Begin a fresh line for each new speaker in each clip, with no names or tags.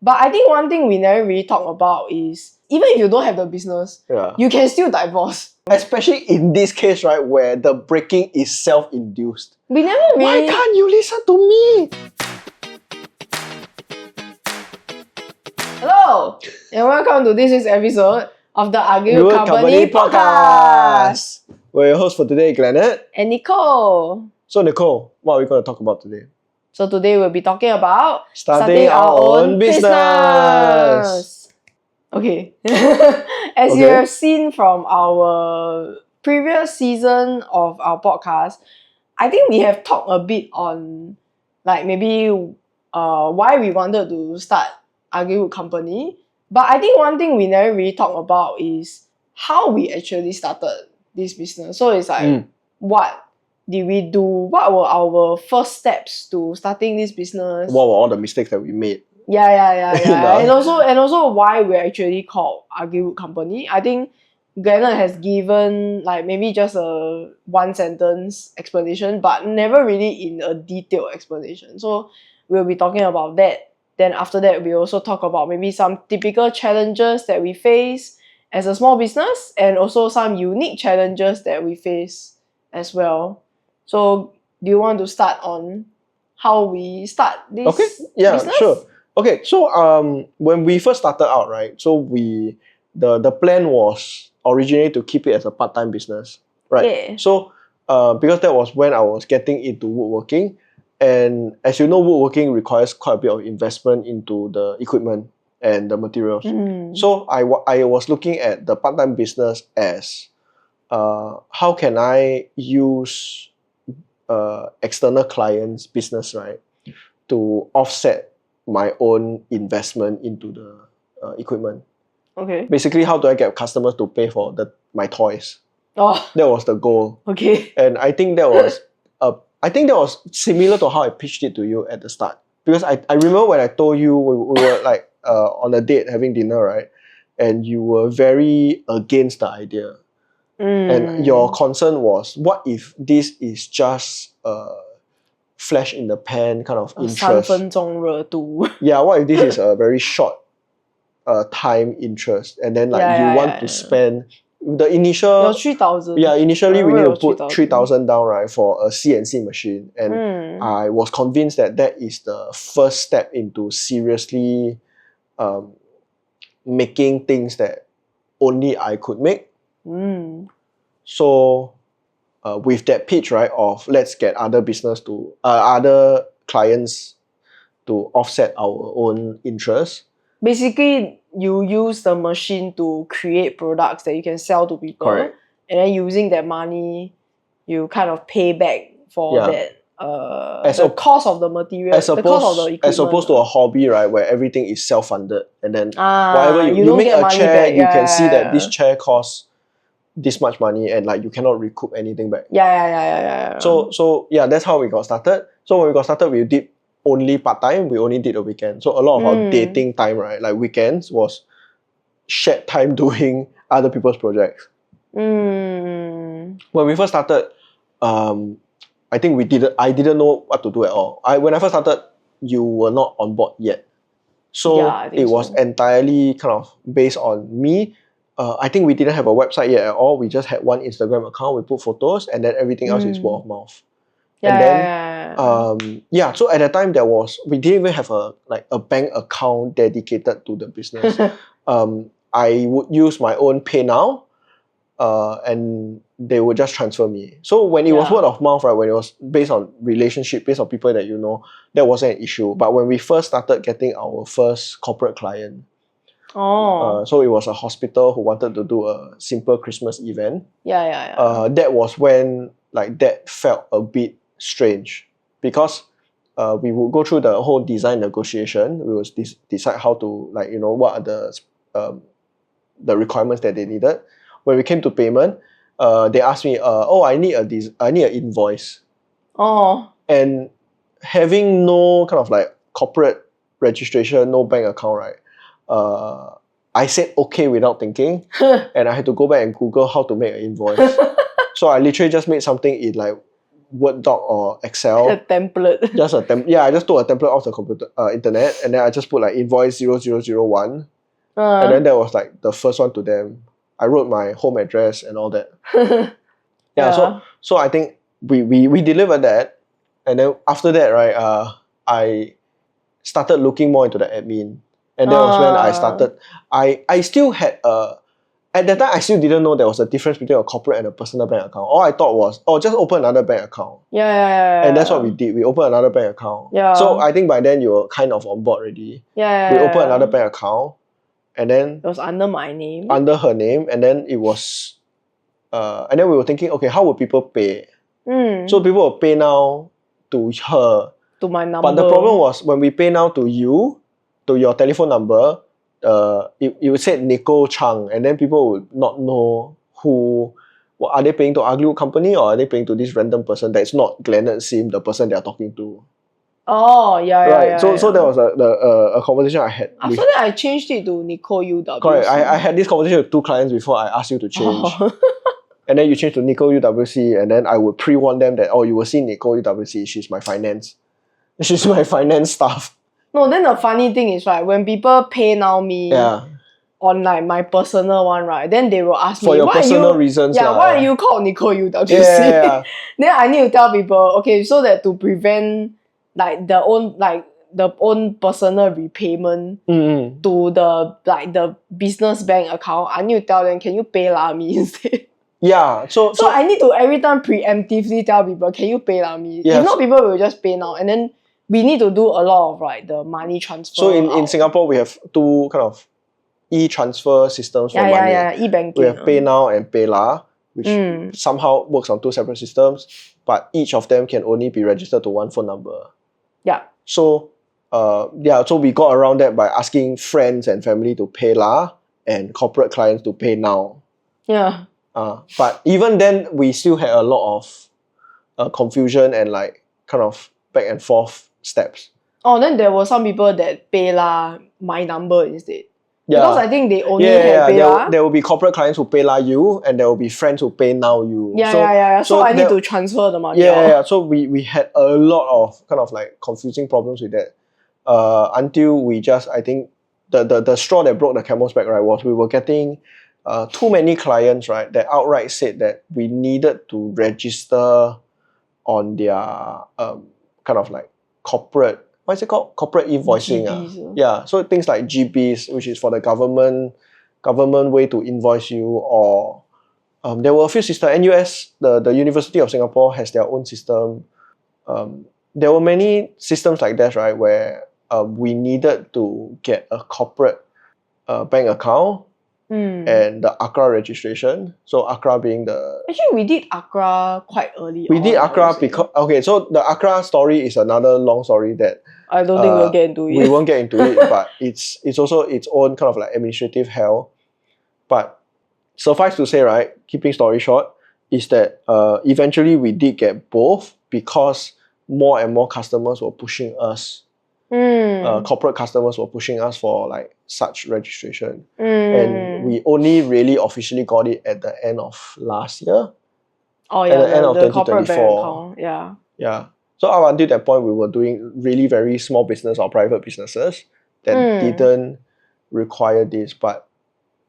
But I think one thing we never really talk about is even if you don't have the business, you can still divorce.
Especially in this case, right, where the breaking is self-induced.
We never really...
Why can't you listen to me?
Hello, and welcome to this week's episode of the Argue
Good
Company podcast.
We're your host for today, Glennard
and Nicole.
So Nicole, what are we going to talk about today?
So today we'll be talking about
starting our own business.
Okay. As you have seen from our previous season of our podcast, I think we have talked a bit on like maybe why we wanted to start Argue Company. But I think one thing we never really talk about is how we actually started this business. So it's like, what did we do? What were our first steps to starting this business?
What were all the mistakes that we made?
Yeah. And also why we're actually called Argue Company. I think Glennard has given like maybe just a one sentence explanation, but never really in a detailed explanation. So we'll be talking about that. Then after that, we also talk about maybe some typical challenges that we face as a small business and also some unique challenges that we face as well. So do you want to start on how we start this business?
Sure. Okay, so when we first started out, right, so the plan was originally to keep it as a part-time business, right?
Yeah.
So because that was when I was getting into woodworking, and as you know, woodworking requires quite a bit of investment into the equipment and the materials. So I was looking at the part-time business as how can I use external clients' business, right, to offset my own investment into the equipment.
Okay.
Basically, how do I get customers to pay for my toys?
Oh.
That was the goal.
Okay.
And I think that was similar to how I pitched it to you at the start. Because I remember when I told you we were like on a date having dinner, right? And you were very against the idea. And your concern was, what if this is just flash in the pan kind of interest?
3分钟热度.
Yeah, what if this is a very short time interest, and then like you want to spend the initial
3,000.
Yeah, initially we need to put 3,000 down, right, for a CNC machine, and I was convinced that is the first step into seriously making things that only I could make. So with that pitch, right, of let's get other clients to offset our own interest.
Basically, you use the machine to create products that you can sell to people.
Correct.
And then using that money, you kind of pay back for that the cost of the material, the cost of the equipment.
As opposed to a hobby, right, where everything is self-funded, and then whatever you make a chair,
back.
You can see that this chair costs this much money, and like you cannot recoup anything back.
Yeah.
So that's how we got started. So when we got started, we did only part-time, we only did a weekend. So a lot of our dating time, right, like weekends, was shared time doing other people's projects. When we first started, I think I didn't know what to do at all. When I first started, you were not on board yet. So it was entirely kind of based on me. I think we didn't have a website yet at all. We just had one Instagram account. We put photos, and then everything else is word of mouth. So at that time we didn't even have a bank account dedicated to the business. I would use my own PayNow, and they would just transfer me. So when it was word of mouth, right, when it was based on relationship, based on people that you know, that wasn't an issue. But when we first started getting our first corporate client, so it was a hospital who wanted to do a simple Christmas event. That was when that felt a bit strange, because we would go through the whole design negotiation. We would decide how to what are the requirements that they needed. When we came to payment, they asked me, I need an invoice. And having no kind of like corporate registration, no bank account, right? I said okay without thinking, and I had to go back and Google how to make an invoice. So I literally just made something in like Word doc or
A
Excel.
template.
Just a I just took a template off the computer internet, and then I just put like invoice 0001, and then that was like the first one to them. I wrote my home address and all that. So I think we delivered that, and then after that, right, I started looking more into the admin, and that was when I started. I still had at that time I still didn't know there was a difference between a corporate and a personal bank account. All I thought was, just open another bank account.
Yeah.
And that's what we did. We opened another bank account.
Yeah.
So I think by then you were kind of on board already.
Yeah.
We opened another bank account, and then
it was under my name.
Under her name, and then it was, and then we were thinking, okay, how would people pay? So people will pay now to her.
To my number.
But the problem was when we pay now to you, to your telephone number, it would say Nicole Chang, and then people would not know who. Are they paying to Ugly Company, or are they paying to this random person that's not Glennard Sim, the person they are talking to?
Oh, yeah.
So that was a conversation I had.
After that, I changed it to Nicole UWC.
Correct. I had this conversation with 2 clients before I asked you to change. And then you change to Nicole UWC, and then I would pre-warn them that, you will see Nicole UWC, she's my finance. She's my finance staff.
No, then the funny thing is, right, when people pay now me on like my personal one, right, then they will ask me,
for your personal reasons.
Why are you called Nicole UWC?
Yeah.
Then I need to tell people, okay, so that to prevent like the own personal repayment to the business bank account, I need to tell them, can you pay me instead?
Yeah. So
I need to every time preemptively tell people, can you pay me?
Yes.
If not, people will just pay now, and then we need to do a lot of like the money transfer.
So in Singapore, we have 2 kind of e-transfer systems for money.
E-banking.
We have PayNow and PayLah, which somehow works on 2 separate systems, but each of them can only be registered to 1 phone number.
Yeah.
So so we got around that by asking friends and family to PayLah and corporate clients to PayNow.
Yeah.
But even then, we still had a lot of confusion and like kind of back and forth steps.
Oh, then there were some people that PayLah my number instead.
Yeah.
Because I think they only have PayLah.
There will be corporate clients who PayLah you, and there will be friends who PayNow you.
So I need to transfer the money.
So we had a lot of kind of like confusing problems with that. Until we just, I think the straw that broke the camel's back, right, was we were getting too many clients, right, that outright said that we needed to register on their kind of like corporate, what's it called? Corporate invoicing. Yeah, so things like GBs, which is for the government way to invoice you, or there were a few systems. NUS, the University of Singapore, has their own system. There were many systems like that, right, where we needed to get a corporate bank account and the ACRA registration. So ACRA being the...
Actually, we did ACRA quite early.
We did ACRA because... Okay, so the ACRA story is another long story that...
I don't think we'll get into it.
We won't get into it, but it's also its own kind of like administrative hell. But suffice to say, right, keeping story short, is that eventually we did get both because more and more customers were pushing us. Corporate customers were pushing us for like such registration. And we only really officially got it at the end of last year.
Oh yeah,
at the end of
the corporate
2024.
bank account.
Yeah. So up until that point, we were doing really very small business or private businesses that didn't require this. But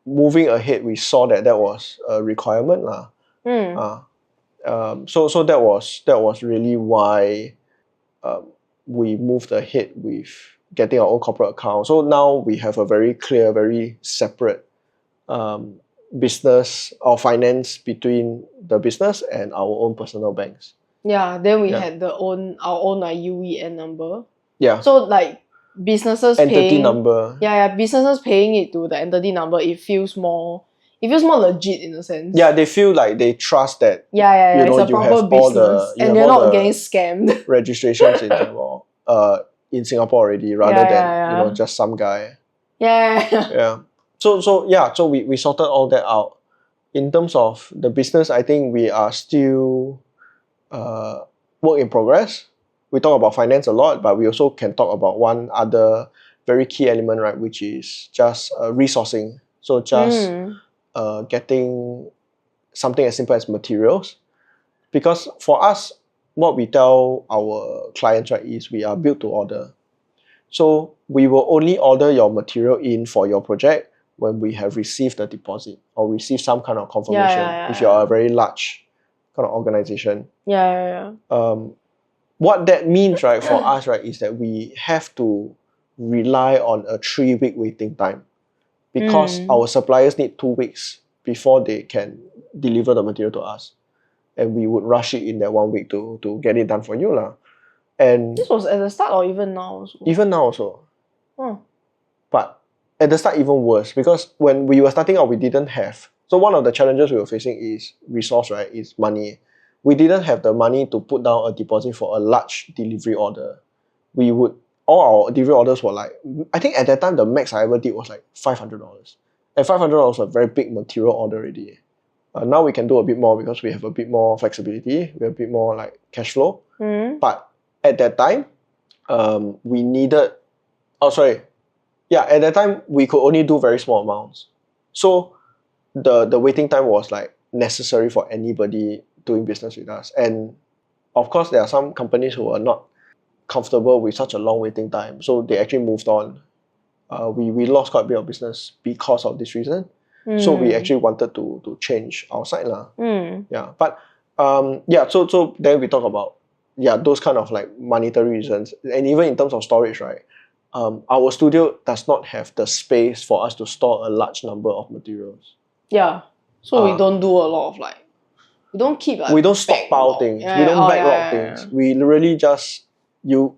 moving ahead, we saw that was a requirement. So that was really why we moved ahead with getting our own corporate account. So now we have a very clear, very separate business or finance between the business and our own personal banks.
Yeah, then we had our own like UEN number.
Yeah.
So like businesses
entity number.
Yeah, businesses paying it to the entity number, it feels more legit in a sense.
Yeah, they feel like they trust that.
Yeah. It's a proper business, and you're not getting scammed.
Registrations in Singapore already, rather than just some guy.
Yeah.
So we sorted all that out. In terms of the business, I think we are still work in progress. We talk about finance a lot, but we also can talk about one other very key element, right, which is just resourcing. So just getting something as simple as materials. Because for us, what we tell our clients, right, is we are built to order. So we will only order your material in for your project when we have received the deposit or received some kind of confirmation. If you are a very large kind of organization. What that means, right, for us, right, is that we have to rely on a 3-week waiting time because our suppliers need 2 weeks before they can deliver the material to us. And we would rush it in that 1 week to get it done for you lah. And
this was at the start or even now also?
Even now also.
Oh.
But at the start even worse because when we were starting out, we didn't have. So one of the challenges we were facing is resource, right? Is money. We didn't have the money to put down a deposit for a large delivery order. All our delivery orders were like, I think at that time the max I ever did was like $500. And $500 was a very big material order already. Now we can do a bit more because we have a bit more flexibility. We have a bit more like cash flow. But at that time, we needed. At that time we could only do very small amounts. So the waiting time was like necessary for anybody doing business with us. And of course, there are some companies who are not comfortable with such a long waiting time, so they actually moved on. We lost quite a bit of business because of this reason. So we actually wanted to change our side lah. Yeah, but so then we talk about those kind of like monetary reasons, and even in terms of storage, right? Our studio does not have the space for us to store a large number of materials.
Yeah, so we don't do a lot of like, we don't keep like,
we don't stockpile things. We don't backlog things. We literally just you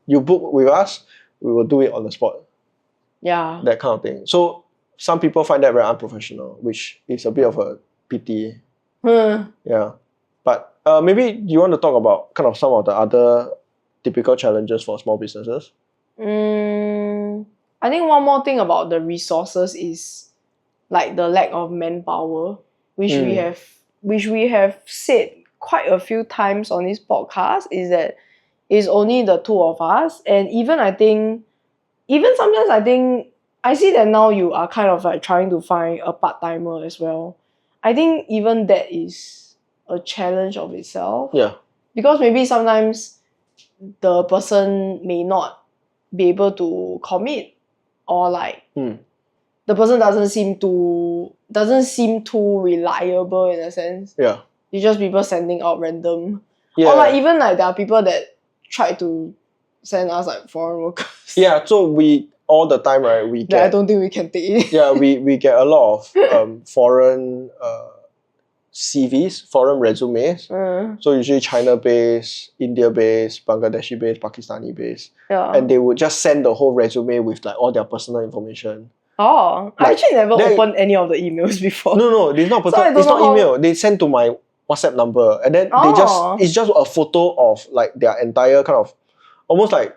book with us, we will do it on the spot.
Yeah,
that kind of thing. So some people find that very unprofessional, which is a bit of a pity. Yeah, but maybe you want to talk about kind of some of the other typical challenges for small businesses.
I think one more thing about the resources is like the lack of manpower, which we have said quite a few times on this podcast, is that it's only the two of us. And even sometimes I think I see that now you are kind of like trying to find a part-timer as well. I think even that is a challenge of itself.
Yeah.
Because maybe sometimes the person may not be able to commit, or like the person doesn't seem too reliable in a sense.
Yeah.
It's just people sending out random. Yeah. Or like even like there are people that try to send us like foreign workers.
Yeah, so we all the time, right, we get,
I don't think we can take it.
Yeah, we get a lot of foreign CVs, foreign resumes. So usually China-based, India-based, Bangladeshi-based, Pakistani-based. Yeah. And they would just send the whole resume with like all their personal information.
Oh, like, I actually never opened any of the emails before.
No, it's not it's not email. They send to my WhatsApp number, and then it's just a photo of like their entire kind of almost like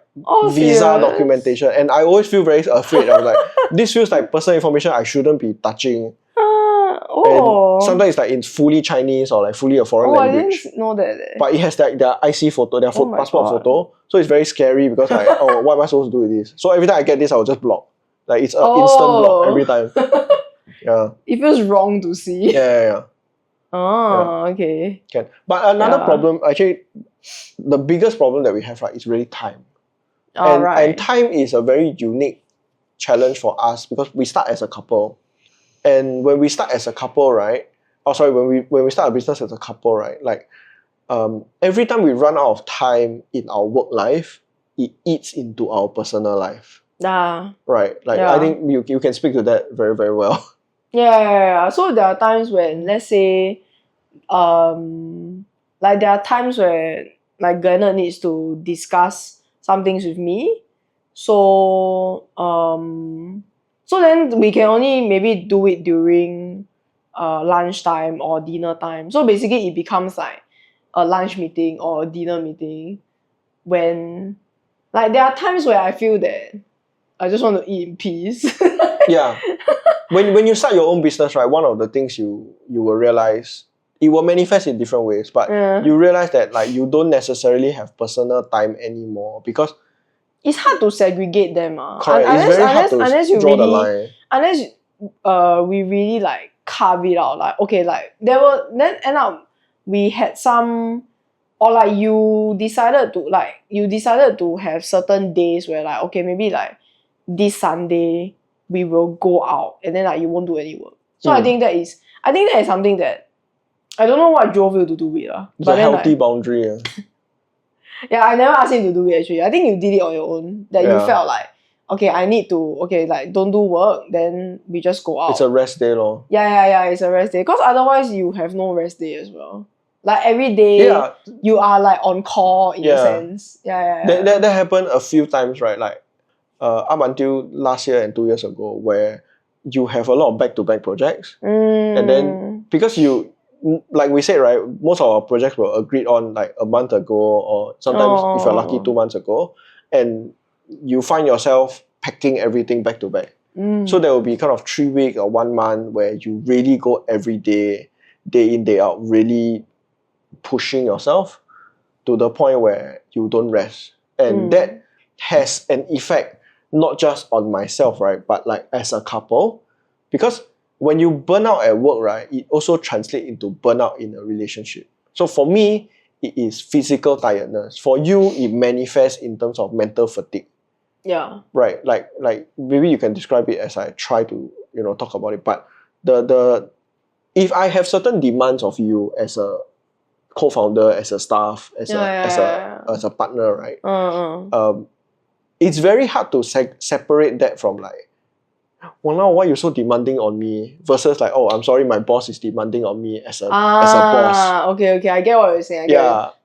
visa documentation. And I always feel very afraid. I was like, this feels like personal information I shouldn't be touching. And sometimes it's like in fully Chinese or like fully a foreign language.
I didn't know that.
But it has like their IC photo, their passport photo. So it's very scary because like, what am I supposed to do with this? So every time I get this, I will just block. Like it's an instant block every time. Yeah.
It feels wrong to see.
Yeah.
Okay.
Can. But another problem, actually, the biggest problem that we have, right, is really time. And time is a very unique challenge for us because we start as a couple. And when we start as a couple, right? When we start a business as a couple, right? Like, every time we run out of time in our work life, it eats into our personal life. Right. Like I think you can speak to that very, very well.
Yeah. So there are times when, let's say, like there are times where like Glennard needs to discuss some things with me. So so then we can only maybe do it during lunchtime or dinner time. So basically it becomes like a lunch meeting or a dinner meeting, when like there are times where I feel that I just want to eat in peace.
Yeah. When you start your own business, right, one of the things you will realize, it will manifest in different ways, but you realize that like you don't necessarily have personal time anymore because
it's hard to segregate them.
Correct. It's very hard to draw the line.
Unless we really like carve it out. Like okay, like then end up we had some or like you decided to have certain days where like, okay, maybe like this Sunday we will go out and then like you won't do any work. So I think that is something that I don't know what drove you to do it.
It's
But
a
then
healthy
like,
boundary.
yeah, I never asked him to do it actually. I think you did it on your own. That you
Yeah.
felt like, okay, I need to, okay, like don't do work, then we just go out.
It's a rest day, lor.
Yeah, it's a rest day. Because otherwise you have no rest day as well. Like every day
Yeah.
you are like on call in a
Yeah.
sense. Yeah.
That happened a few times, right? Like up until last year and 2 years ago, where you have a lot of back-to-back projects. And then because you, like we said, right, most of our projects were agreed on like a month ago, or sometimes if you're lucky 2 months ago, and you find yourself packing everything back to back. So there will be kind of 3 weeks or 1 month where you really go every day, day in, day out, really pushing yourself to the point where you don't rest. And that has an effect not just on myself, right, but like as a couple. Because when you burn out at work, right, it also translates into burnout in a relationship. So for me, it is physical tiredness. For you, it manifests in terms of mental fatigue.
Yeah.
Right. Like maybe you can describe it as I try to, talk about it. But the if I have certain demands of you as a co-founder, as a staff, as a partner, right? It's very hard to separate that from like, well, now why you're so demanding on me, versus like, oh, I'm sorry, my boss is demanding on me as a boss.
Okay, I get what you're saying.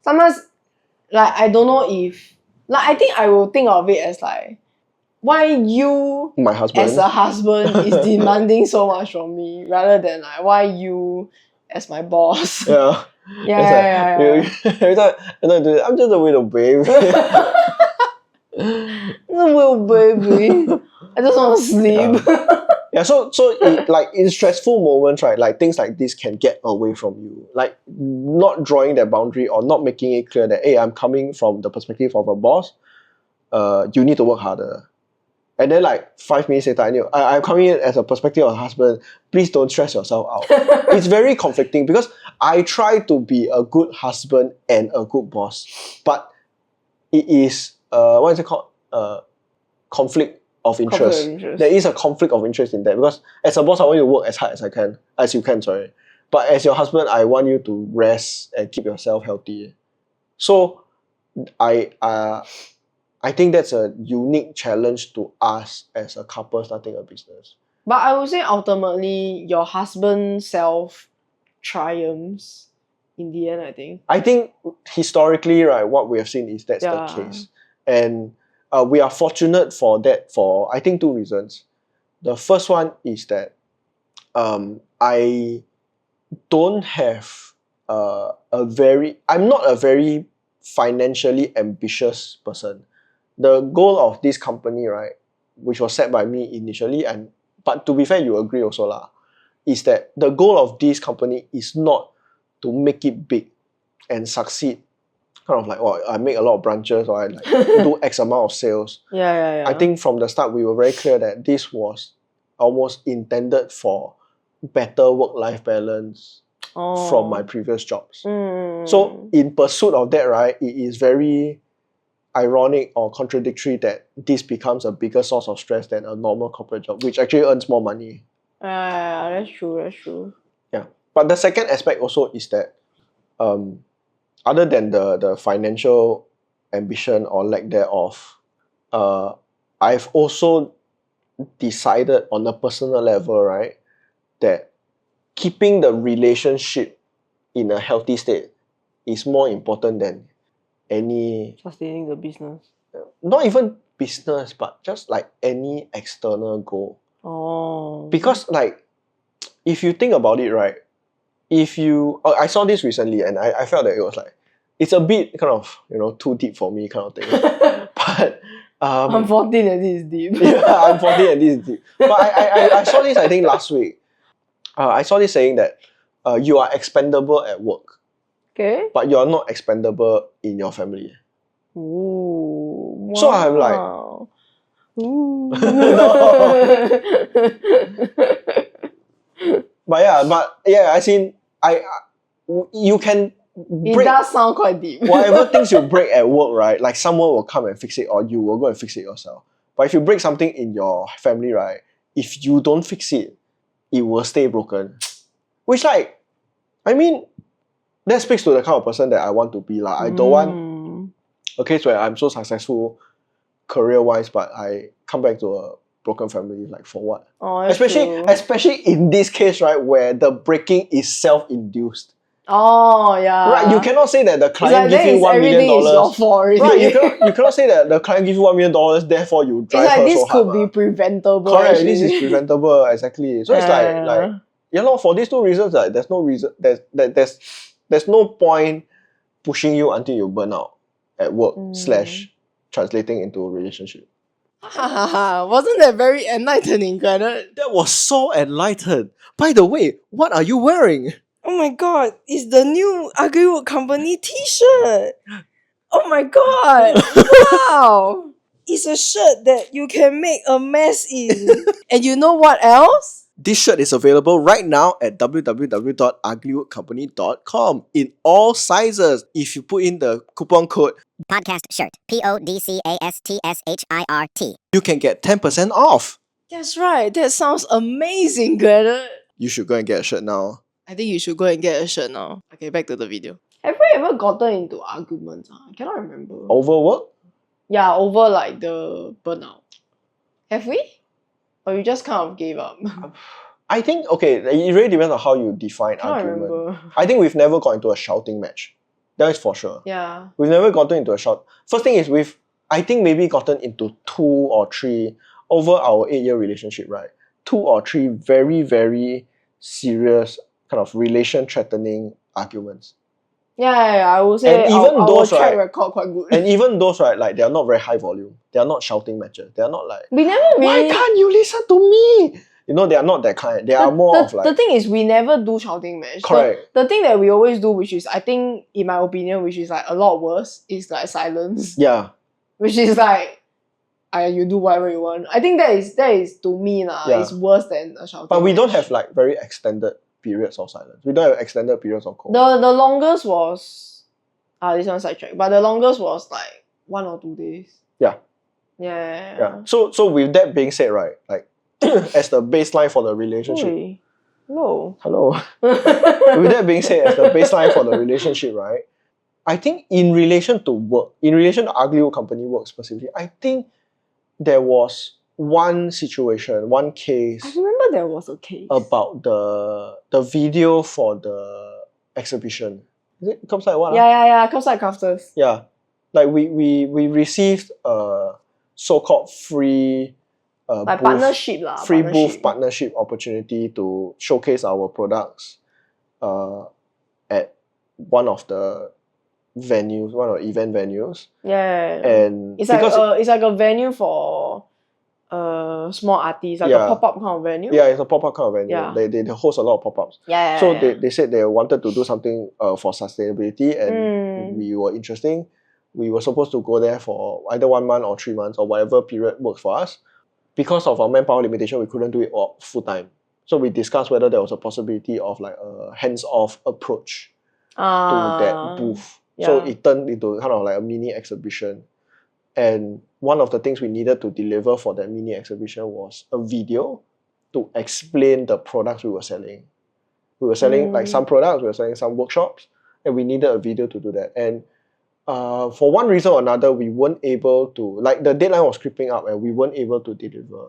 Sometimes, like, I don't know if, like, I think I will think of it as like, why you,
my husband,
as a husband, is demanding so much from me, rather than like, why you, as my boss.
Yeah.
Yeah.
Every time I'm just a little baby.
Little baby. I just want to sleep.
Yeah, so like in stressful moments, right, like things like this can get away from you. Like not drawing that boundary or not making it clear that, hey, I'm coming from the perspective of a boss. You need to work harder. And then like 5 minutes later, I'm coming in as a perspective of a husband. Please don't stress yourself out. It's very conflicting because I try to be a good husband and a good boss, but it is what is it called? Conflict of interest. There is a conflict of interest in that, because as a boss, I want you to work as hard as you can. But as your husband, I want you to rest and keep yourself healthy. So I think that's a unique challenge to us as a couple starting a business.
But I would say ultimately your husband's self triumphs in the end, I think.
I think historically, right, what we have seen is that's the case. And we are fortunate for that for, I think, 2 reasons. The first one is that I don't have I'm not a very financially ambitious person. The goal of this company, right, which was set by me initially, but to be fair, you agree also lah, is that the goal of this company is not to make it big and succeed, kind of like, oh, I make a lot of branches or I like do X amount of sales.
Yeah.
I think from the start we were very clear that this was almost intended for better work-life balance from my previous jobs. So in pursuit of that, right, it is very ironic or contradictory that this becomes a bigger source of stress than a normal corporate job, which actually earns more money.
That's true.
Yeah. But the second aspect also is that other than the financial ambition or lack thereof, I've also decided on a personal level, right, that keeping the relationship in a healthy state is more important than any
sustaining the business.
Not even business, but just like any external goal. Because like, if you think about it, right, I saw this recently and I felt that it was like, it's a bit kind of, too deep for me kind of thing. But
I'm 14 and this is deep.
Yeah, I'm 14 and this is deep. But I saw this, I think, last week. I saw this saying that you are expendable at work.
Okay.
But you are not expendable in your family.
Ooh. Wow.
So I'm like,
ooh.
But yeah, I seen you can
It does sound quite deep.
whatever things you break at work, right? Like someone will come and fix it, or you will go and fix it yourself. But if you break something in your family, right? If you don't fix it, it will stay broken. Which, like, I mean, that speaks to the kind of person that I want to be. Like, I don't want a case where I'm so successful career-wise, but I come back to a broken family. Like, for what?
Oh,
especially in this case, right, where the breaking is self-induced.
Oh yeah.
Right, you cannot say that the client
like,
gives you $1 million.
Everything is your fault already.
Right, you cannot say that the client gives you $1 million, therefore you drive her
this
so hard.
This could be preventable.
Correct,
actually.
this is preventable, exactly. So it's like you know, for these two reasons, like there's no reason there's no point pushing you until you burn out at work / translating into a relationship.
Wasn't that very enlightening, Glennard?
That was so enlightened. By the way, what are you wearing?
Oh my god, it's the new Agri-Wood Company t-shirt. Oh my god, wow. It's a shirt that you can make a mess in. And you know what else?
This shirt is available right now at www.uglywoodcompany.com in all sizes. If you put in the coupon code
podcast shirt, PODCASTSHIRT,
you can get 10% off.
That's right. That sounds amazing, Glennard.
You should go and get a shirt now.
I think you should go and get a shirt now. Okay, back to the video. Have we ever gotten into arguments? I cannot remember.
Over work?
Yeah, over like the burnout. Have we? Or you just kind of gave up?
I think, okay, it really depends on how you define argument.
Remember.
I think we've never got into a shouting match. That is for sure.
Yeah.
We've never gotten into a shout. First thing is I think maybe gotten into 2 or 3 over our 8-year relationship, right? 2 or 3 very, very serious kind of relation-threatening arguments.
Yeah, I would say
and even those,
our track
right,
record quite good.
And even those, right, like, they are not very high volume. They are not shouting matches. They are not like,
we never really...
why can't you listen to me? You know, they are not that kind. They are more of like...
The thing is, we never do shouting match.
Correct.
The thing that we always do, which is, I think, in my opinion, which is like a lot worse, is like silence.
Yeah.
Which is like, you do whatever you want. I think that is to me, it's worse than a shouting
But we
match.
don't have like very extended periods of silence. We don't have extended periods of cold.
The longest was... this one sidetrack. But the longest was like 1 or 2 days.
Yeah.
Yeah.
So with that being said, right, like as the baseline for the relationship.
Oi. Hello.
With that being said, as the baseline for the relationship, right, I think in relation to work, in relation to Agri-Wood Company work specifically, I think there was one situation, one case.
I remember there was a case
about the video for the exhibition. Is it Curbside what?
Yeah. Curbside Crafters.
Yeah. Like we received a so-called free
like
booth,
partnership
booth partnership opportunity to showcase our products at one of the venues, one of the event venues.
Yeah.
And
it's like a venue for small artists, like a pop-up kind of venue.
Yeah, it's a pop-up kind of venue.
Yeah.
They host a lot of pop-ups.
Yeah.
So they said they wanted to do something for sustainability, and we were interesting. We were supposed to go there for either 1 month or 3 months or whatever period works for us. Because of our manpower limitation, we couldn't do it all full-time. So we discussed whether there was a possibility of like a hands-off approach to that booth.
Yeah.
So it turned into kind of like a mini exhibition. And one of the things we needed to deliver for that mini exhibition was a video to explain the products we were selling. We were selling like some products, we were selling some workshops, and we needed a video to do that. And for one reason or another, we weren't able to, like the deadline was creeping up and we weren't able to deliver.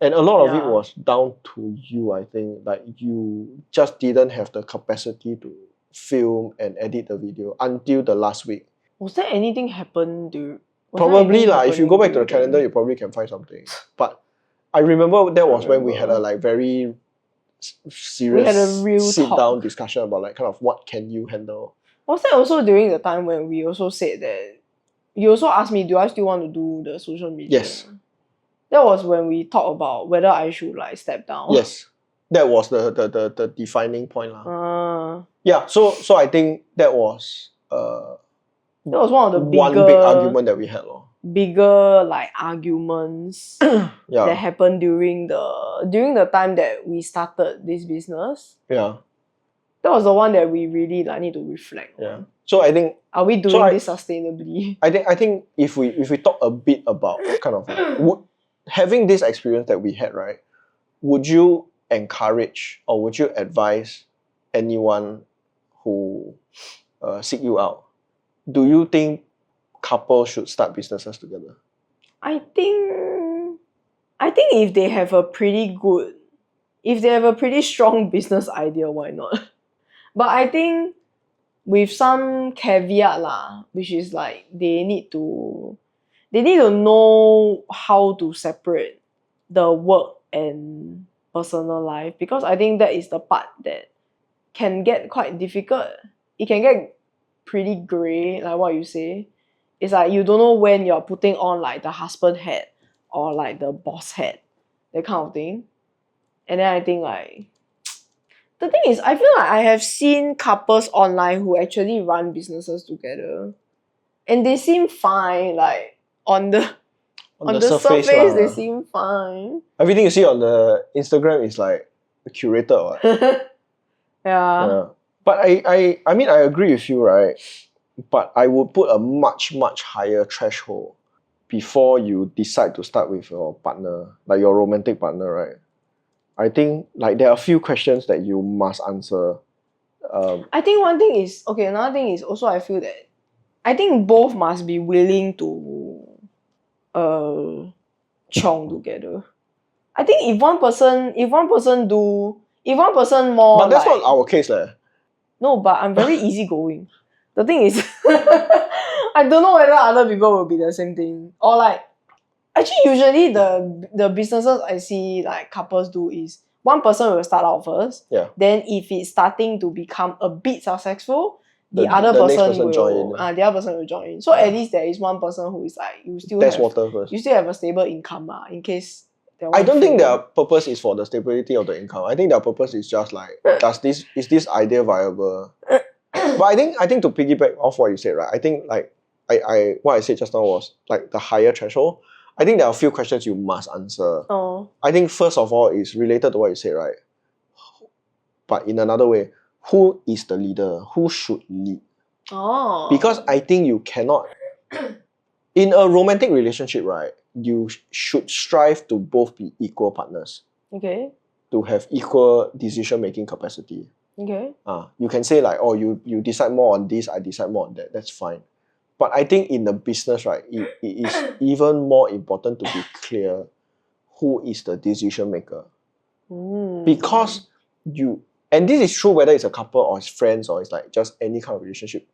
And a lot of it was down to you, I think. Like you just didn't have the capacity to film and edit the video until the last week.
Was there anything happen to...
Probably if you go back to the calendar, you probably can find something. But I remember that was when we had a like very serious sit-down discussion about like kind of what can you handle.
Was that also during the time when we also said that you also asked me, do I still want to do the social media?
Yes.
That was when we talked about whether I should like step down.
Yes. That was the defining point. Yeah, so I think that was
one of the
one big argument that we had.
Bigger like arguments that happened during the time that we started this business.
Yeah.
That was the one that we really like need to reflect on.
So I think,
are we doing this sustainably?
I think if we talk a bit about kind of like, having this experience that we had, right? Would you encourage or would you advise anyone who seek you out? Do you think couples should start businesses together?
I think if they have a pretty strong business idea, why not? But I think with some caveat lah, which is like they need to know how to separate the work and personal life, because I think that is the part that can get quite difficult. It can get pretty grey, like what you say. It's like you don't know when you're putting on like the husband hat or like the boss hat, that kind of thing. And then I think like the thing is, I feel like I have seen couples online who actually run businesses together, and they seem fine. Like on the surface they seem fine.
Everything you see on the Instagram is like curated, or
yeah.
But I mean, I agree with you, right? But I would put a much higher threshold before you decide to start with your partner, like your romantic partner, right? I think like there are a few questions that you must answer.
I think one thing is okay. Another thing is also I feel that I think both must be willing to chong together. I think if one person more.
But that's
like,
not our case, leh.
No, but I'm very easygoing. The thing is, I don't know whether other people will be the same thing, or like actually usually the businesses I see like couples do is one person will start out first.
Yeah.
Then if it's starting to become a bit successful, the other person will join. The other person will join. So at least there is one person who is like you still
test water first.
You still have a stable income in case.
I don't think their purpose is for the stability of the income. I think their purpose is just like, is this idea viable? But I think to piggyback off what you said, right? I think like I what I said just now was like the higher threshold. I think there are a few questions you must answer.
Oh.
I think first of all is related to what you said, right? But in another way, who is the leader? Who should lead?
Oh.
Because I think you cannot in a romantic relationship, right? You should strive to both be equal partners.
Okay.
To have equal decision-making capacity.
Okay.
You can say like, oh, you decide more on this, I decide more on that. That's fine. But I think in the business, right, it is even more important to be clear who is the decision maker. Because and this is true whether it's a couple or it's friends or it's like just any kind of relationship.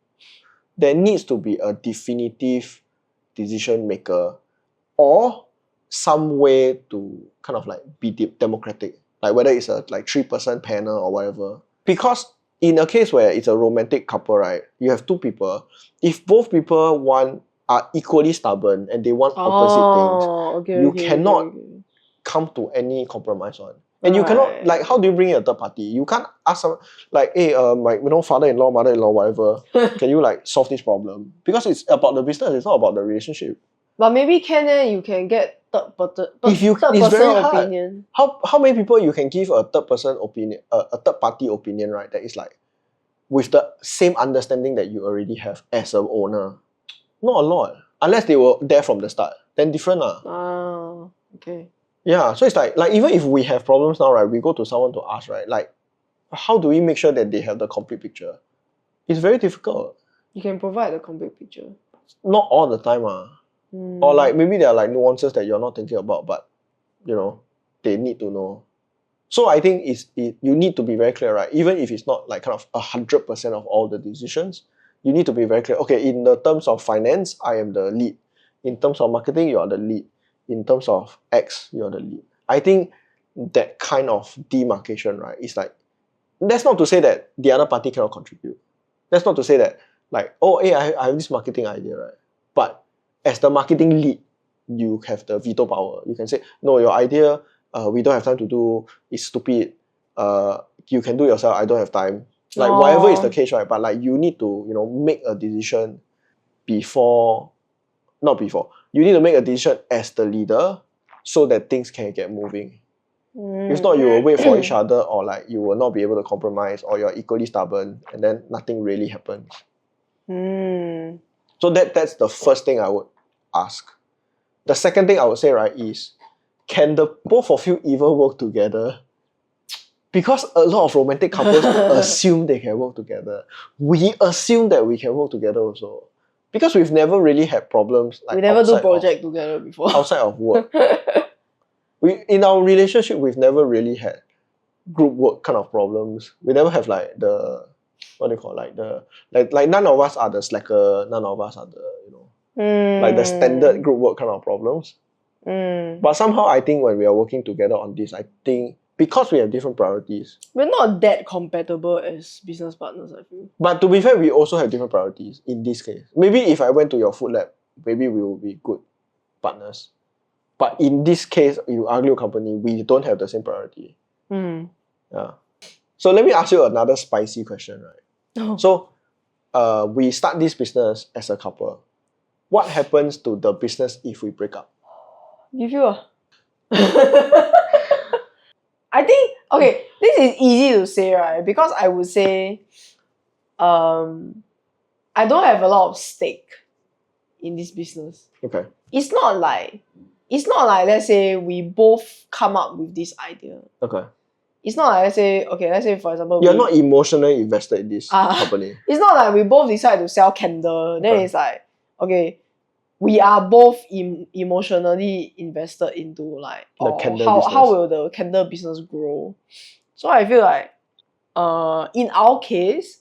There needs to be a definitive decision maker or some way to kind of like be democratic. Like whether it's a like 3-person panel or whatever. Because in a case where it's a romantic couple, right, you have two people. If both people are equally stubborn and they want opposite things, you cannot come to any compromise on. And you cannot, like, how do you bring in a third party? You can't ask someone, like, hey, my father-in-law, mother-in-law, whatever, can you like solve this problem? Because it's about the business, it's not about the relationship.
But maybe you can get third person opinion.
How many people you can give a third person opinion, a third party opinion, right? That is like with the same understanding that you already have as an owner. Not a lot. Unless they were there from the start. Then different lah.
Ah, okay.
Yeah, so it's like even if we have problems now, right, we go to someone to ask, right? Like, how do we make sure that they have the complete picture? It's very difficult.
You can provide the complete picture.
Not all the time. Or like maybe there are like nuances that you're not thinking about, but they need to know. So I think you need to be very clear, right? Even if it's not like kind of 100% of all the decisions, you need to be very clear. Okay, in the terms of finance, I am the lead. In terms of marketing, you are the lead. In terms of X, you're the lead. I think that kind of demarcation, right, is like, that's not to say that the other party cannot contribute. That's not to say that like, oh, hey, I have this marketing idea, right? But as the marketing lead, you have the veto power. You can say, no, your idea, we don't have time to do, it's stupid. You can do it yourself, I don't have time. Like whatever is the case, right? But like you need to, make a decision not before. You need to make a decision as the leader so that things can get moving. If not, you will wait for each other, or like you will not be able to compromise, or you're equally stubborn, and then nothing really happens. So that's the first thing I would ask. The second thing I would say, right, is can the both of you even work together? Because a lot of romantic couples assume they can work together. We assume that we can work together also. Because we've never really had problems like
we never do project together before.
Outside of work. In our relationship, we've never really had group work kind of problems. We never have like the, what do you call it, like none of us are the slacker, none of us are the, like the standard group work kind of problems. But somehow I think when we are working together on this, I think because we have different priorities.
We're not that compatible as business partners, I feel.
But to be fair, we also have different priorities in this case. Maybe if I went to your food lab, maybe we will be good partners. But in this case, in Aglio company, we don't have the same priority. Yeah. So let me ask you another spicy question, right?
Oh.
So we start this business as a couple. What happens to the business if we break up?
Give you a... I think, okay, this is easy to say, right? Because I would say I don't have a lot of stake in this business.
Okay.
It's not like, let's say, we both come up with this idea.
Okay.
It's not like, let's say, for example...
You're not emotionally invested in this company.
It's not like we both decide to sell candle. Then it's like, okay, we are both emotionally invested into like how will the candle business grow. So I feel like in our case,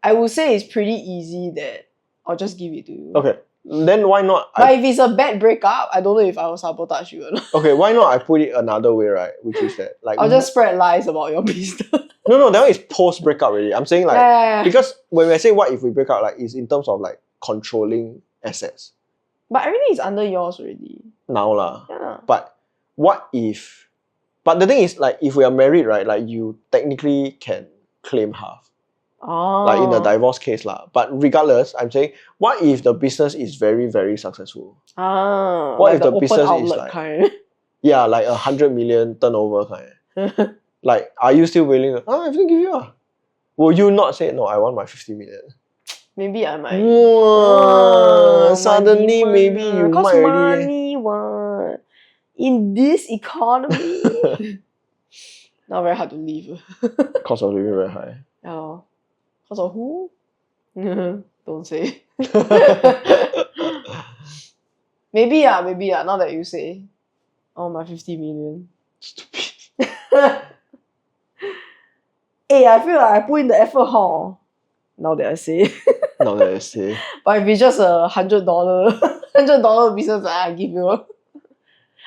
I would say it's pretty easy that I'll just give it to you.
Okay. Then why not?
But if it's a bad breakup, I don't know if I will sabotage you or not.
Okay, why not I put it another way, right? Which is that like
I'll just spread lies about your business.
No, that one is post breakup already. I'm saying like because when I say what if we break up, like it's in terms of like controlling assets.
But everything is under yours already.
Now lah.
Yeah.
But what if? But the thing is, like, if we are married, right? Like, you technically can claim half. Like in the divorce case lah. But regardless, I'm saying, what if the business is very, very successful? What
like
if the business is like
kind?
Yeah, like 100 million turnover kind. Like, are you still willing to? I'm gonna give you. Will you not say no? I want my 50 million.
Maybe I might.
Suddenly, maybe you might already.
Money, what? In this economy, now very hard to live.
Cost of living very high.
Yeah. Cost of who? Don't say. Maybe now that you say. Oh, my 50 million.
Stupid.
Hey, I feel like I put in the effort, huh? Now that I say. But if it's just $100 business, I give you.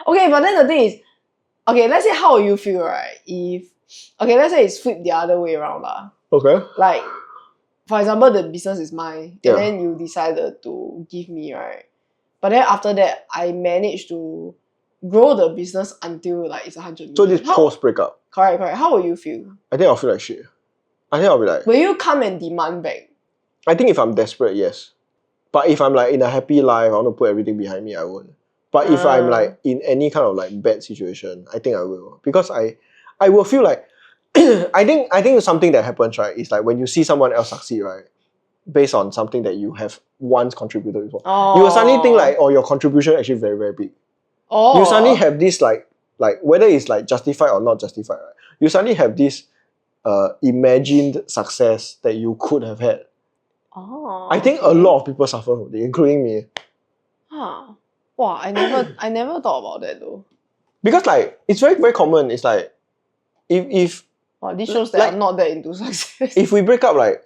Okay, but then the thing is, okay, let's say how you feel, right? Let's say it's flipped the other way around lah.
Okay.
Like, for example, the business is mine, and then you decided to give me, right? But then after that, I managed to grow the business until like it's 100 million.
So this post breakup.
Correct. How will you feel?
I think I'll feel like shit. I think I'll be like.
Will you come and demand back?
I think if I'm desperate, yes. But if I'm like in a happy life, I want to put everything behind me, I won't. But if I'm like in any kind of like bad situation, I think I will. Because I will feel like I think something that happens, right, is like when you see someone else succeed, right, based on something that you have once contributed before, you will suddenly think like, oh, your contribution actually very, very big. You suddenly have this like whether it's like justified or not justified, right? You suddenly have this imagined success that you could have had. I think a lot of people suffer from it, including me.
Wow, I never thought about that though.
Because like it's very, very common. It's like if
this shows that like, I'm not that into success.
If we break up, like,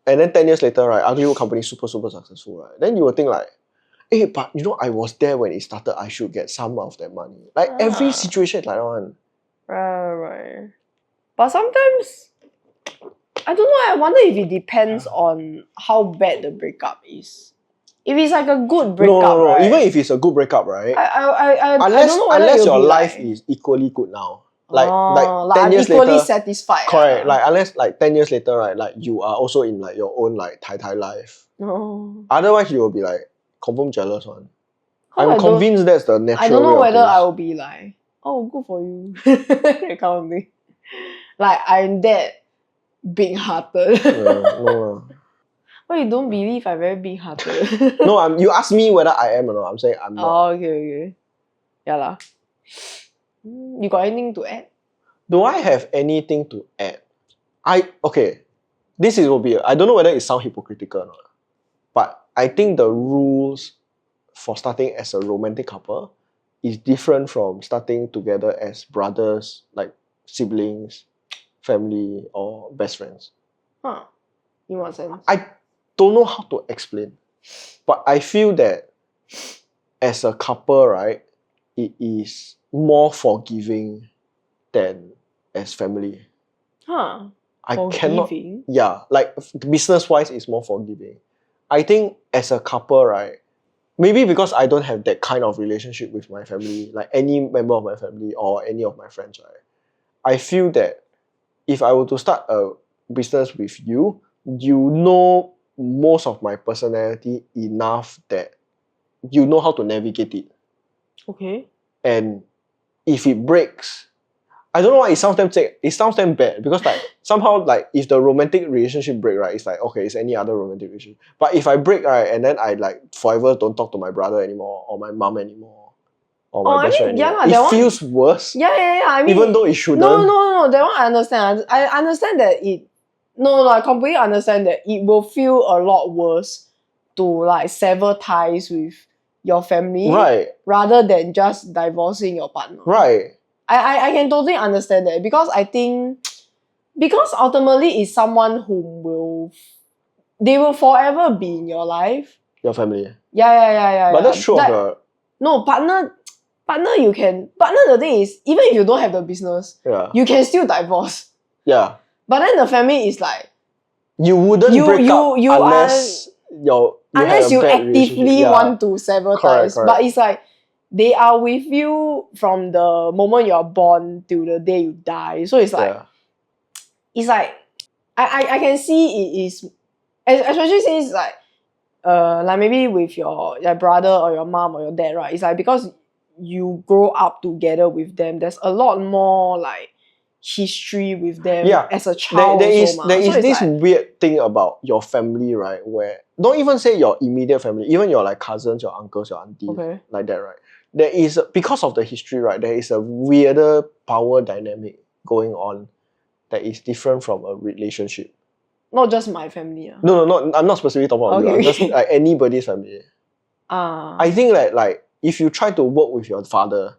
and then 10 years later, right, Ugly Wood company super, super successful, right? Then you will think like, hey, but you know, I was there when it started. I should get some of that money. Like every situation is like that one.
Right. But sometimes I don't know. I wonder if it depends on how bad the breakup is. If it's like a good breakup,
no.
right?
Even if it's a good breakup, right?
I don't know
unless your life is equally good now. Like 10 years later,
equally satisfied.
Correct. Like unless like 10 years later, right? Like you are also in like your own like Tai life. Otherwise, you will be like confirm jealous one. I'm convinced that's the natural.
I don't know whether I will be like, oh, good for you. That kind of thing. Like, I'm that big-hearted.
No.
Why you don't believe I'm very big-hearted?
No, you ask me whether I am or not. I'm saying I'm not.
Oh, okay. Yeah lah. You got anything to add?
Do I have anything to add? Okay. This will be. I don't know whether it sounds hypocritical or not, but I think the rules for starting as a romantic couple is different from starting together as brothers, like siblings, family, or best friends.
Huh. In what sense?
I don't know how to explain, but I feel that as a couple, right, it is more forgiving than as family.
Huh.
I
Forgiving?
like business-wise, it's more forgiving. I think as a couple, right, maybe because I don't have that kind of relationship with my family, like any member of my family or any of my friends, right, I feel that if I were to start a business with you, you know most of my personality enough that you know how to navigate it.
Okay.
And if it breaks, I don't know why it sounds damn bad because like somehow like if the romantic relationship break, right, it's like okay, it's any other romantic relationship. But if I break, right, and then I like forever don't talk to my brother anymore or my mom anymore or my best friend anymore, it feels worse.
Yeah. I mean,
even though it shouldn't.
No. That one I understand. I understand that it. No, I completely understand that it will feel a lot worse to like sever ties with your family,
right,
rather than just divorcing your partner.
right.
I can totally understand that because I think because ultimately it's someone who they will forever be in your life.
Your family.
Yeah.
But that's true of the.
No, partner you can. Partner, the thing is, even if you don't have the business,
Yeah.
you can still divorce.
Yeah.
But then the family is like
you wouldn't break up unless
you actively want to sever ties.
Correct.
But it's like they are with you from the moment you're born till the day you die. So it's like it's like I can see it is, especially since like maybe with your brother or your mom or your dad, right? It's like because you grow up together with them, there's a lot more like history with them as a child.
There is this
like,
weird thing about your family, right? Where don't even say your immediate family, even your like cousins, your uncles, your aunties, like that, right? There is because of the history, right? There is a weirder power dynamic going on that is different from a relationship.
Not just my family.
No, I'm not specifically talking about you. I'm just like anybody's family. I think that like if you try to work with your father,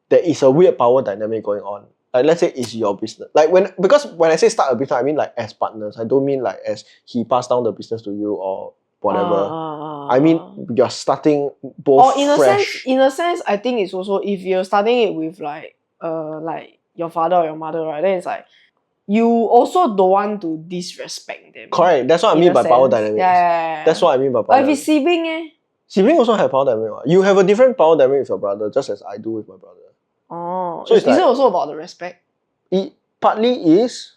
there is a weird power dynamic going on. Like let's say it's your business. Like because when I say start a business, I mean like as partners. I don't mean like as he passed down the business to you or whatever. I mean you're starting both fresh.
In a sense, I think it's also if you're starting it with like your father or your mother, right? Then it's like you also don't want to disrespect them.
Correct. That's what I mean by power dynamics.
Yeah.
That's what I mean by power.
But if it's sibling,
sibling also have power dynamic. You have a different power dynamic with your brother, just as I do with my brother.
Oh, so is it also about the respect?
It partly is,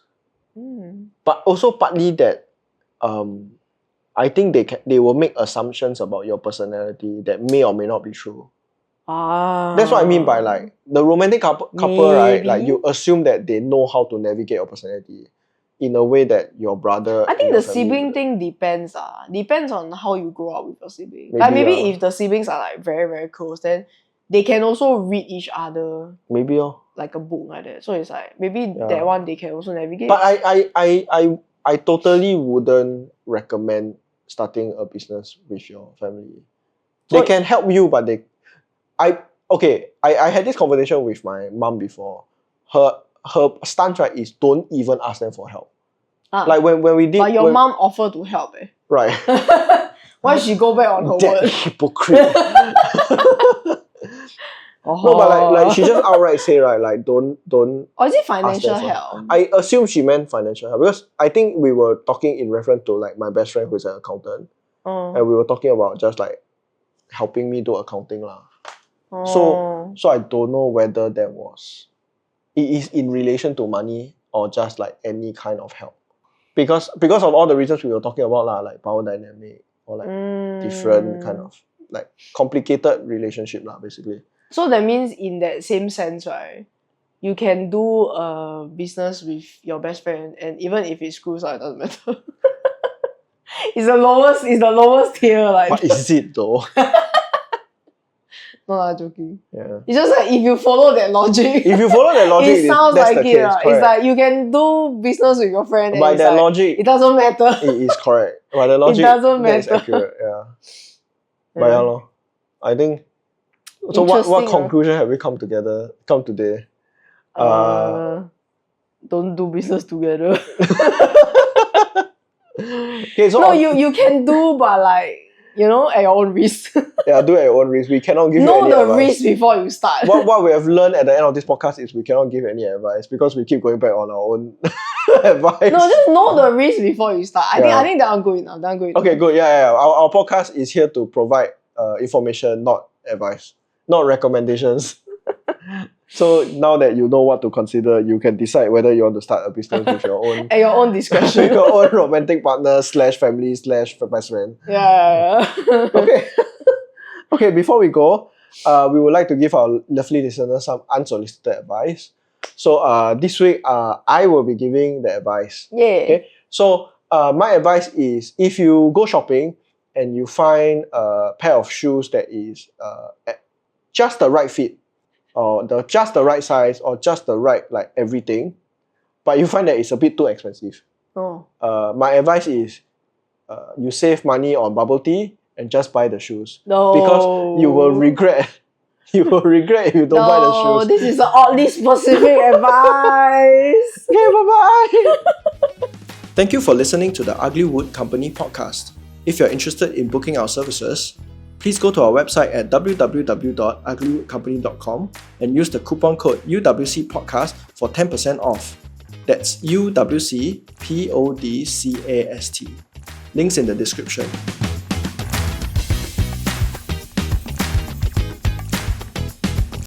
but also partly that, I think they will make assumptions about your personality that may or may not be true. That's what I mean by like the romantic couple, right? Like you assume that they know how to navigate your personality in a way that your brother.
I think the sibling thing depends. Depends on how you grow up with your sibling. Maybe if the siblings are like very very close, then they can also read each other.
Maybe
like a book like that. So it's like maybe that one they can also navigate.
But I totally wouldn't recommend starting a business with your family. They can help you, but I had this conversation with my mom before. Her stance, right, is don't even ask them for help. Like when we did.
But your mom offered to help,
Right.
Why she go back on her word?
Hypocrite. No, but like she just outright say, right, like don't.
Or is it financial help?
I assume she meant financial help because I think we were talking in reference to like my best friend who's an accountant, and we were talking about just like helping me do accounting lah. So I don't know whether it is in relation to money or just like any kind of help. Because of all the reasons we were talking about lah, like power dynamic or like different kind of like complicated relationship lah, basically.
So that means in that same sense, right, you can do a business with your best friend, and even if it screws up, it doesn't matter. It's the lowest tier. Like,
What is it though?
no, I'm joking.
Yeah.
It's just like if you follow that logic.
If you follow that logic,
it sounds
that's
like
the
it.
case.
It's like you can do business with your friend.
By
and
that
it's like,
logic,
it doesn't matter.
it is correct. By the logic,
doesn't
that is
matter.
accurate. Yeah. But yeah, lor. I think. So what
Interesting,
conclusion have we come today?
Don't do business together.
Okay, so
no, you can do, but like, you know, at your own risk.
Yeah, do at your own risk. We cannot give you
know
any
the
advice.
risk before you start.
What we have learned at the end of this podcast is we cannot give any advice because we keep going back on our own advice.
No, just know the risk before you start. I think that I'm good enough.
Okay, good. Yeah. Our podcast is here to provide information, not advice, not recommendations. So now that you know what to consider, you can decide whether you want to start a business with your own
at your own discretion.
your own romantic partner / family / best friend.
Yeah.
Okay. Okay, before we go, we would like to give our lovely listeners some unsolicited advice. So this week, I will be giving the advice.
Yeah.
Okay. So my advice is if you go shopping and you find a pair of shoes that is just the right fit, or just the right size, or just the right like everything, but you find that it's a bit too expensive.
Oh.
My advice is you save money on bubble tea and just buy the shoes.
No.
Because you will regret. You will regret if you don't buy the shoes.
No, this is an oddly specific advice.
Okay, bye-bye. Thank you for listening to the Ugly Wood Company podcast. If you're interested in booking our services, please go to our website at www.uglywoodcompany.com and use the coupon code UWC Podcast for 10% off. That's UWC PODCAST. Links in the description.